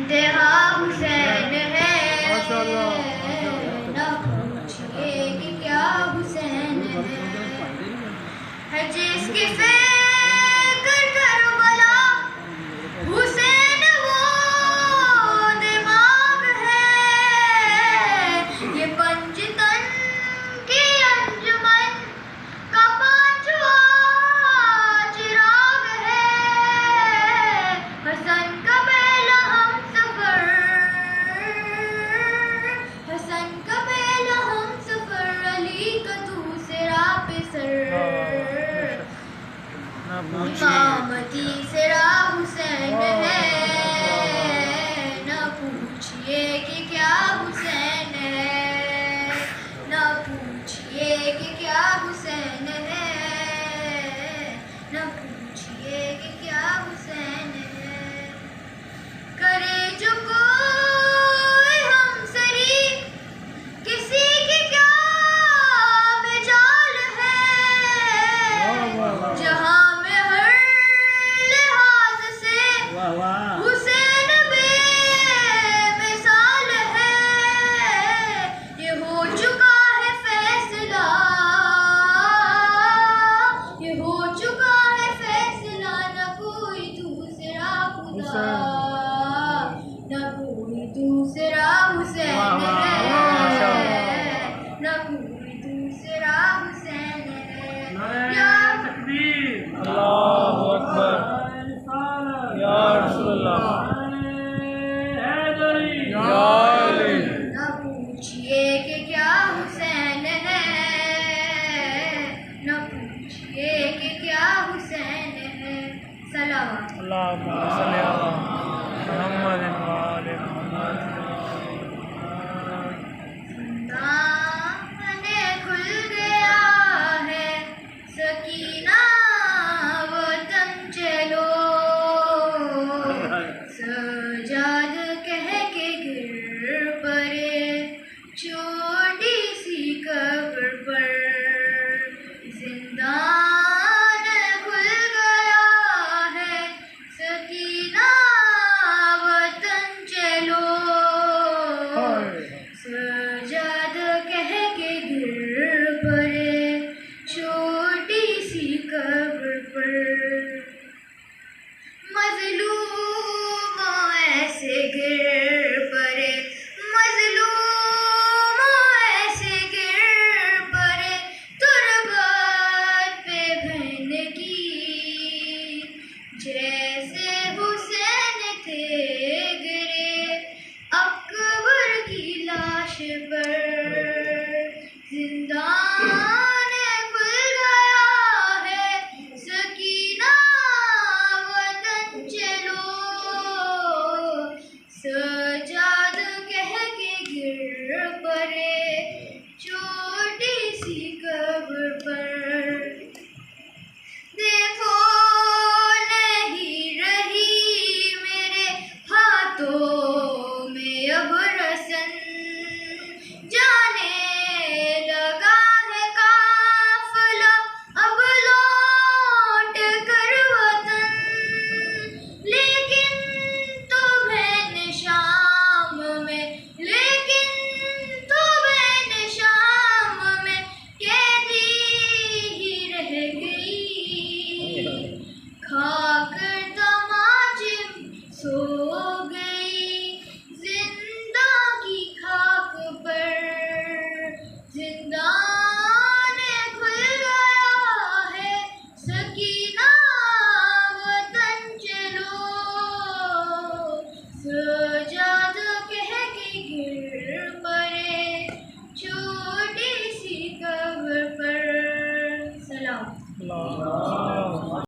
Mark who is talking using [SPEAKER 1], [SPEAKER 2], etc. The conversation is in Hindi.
[SPEAKER 1] इंतहा हुसैन है, न पूछिए कि क्या हुसैन है जिसकी फिक्र करबला हुसैन वो दिमाग है, ये पंचतन की अंजुमन का पांचवा चिराग है, हसन का पहला हमसफर, हसन का पहला हमसफर, अली का दूसरा पे सर, इमामती सिरा हुसैन है, न पूछिए कि क्या हुसैन है, न पूछिए कि क्या हुसैन है, न पूछिए कि क्या हुसैन है। करे जो कोई हमसरी किसी की क्या मिजाल है, जहां में हर लिहाज से हुसैन बेमिसाल है, ये हो चुका है फैसला, ये हो चुका है फैसला, न कोई दूसरा खुदा, न कोई दूसरा हुसैन है, न कोई दूसरा हुसैन है। या
[SPEAKER 2] अल्लाहु अकबर, या रसूलल्लाह, या अली।
[SPEAKER 1] न पूछिए कि क्या हुसैन है, न पूछिए कि क्या हुसैन है। सलावत।
[SPEAKER 2] अल्लाहुम्मा सल्ली अला मुहम्मद व आले मुहम्मद।
[SPEAKER 1] दामने खुल गया है सकीना वतन चलो, सजाद कह के गिर पड़े छोटी सी कब्र पर, जिंदान खुल गया है सकीना वतन चलो, सजाद कह के गिर पड़े छोटी सी कब्र पर, मजलूमों ऐसे गिर पड़े, मजलूमों ऐसे गिर पड़े तुरबत पे बहन की, जैसे हुसैन थे गिरे अकबर की लाश पर, जिंदा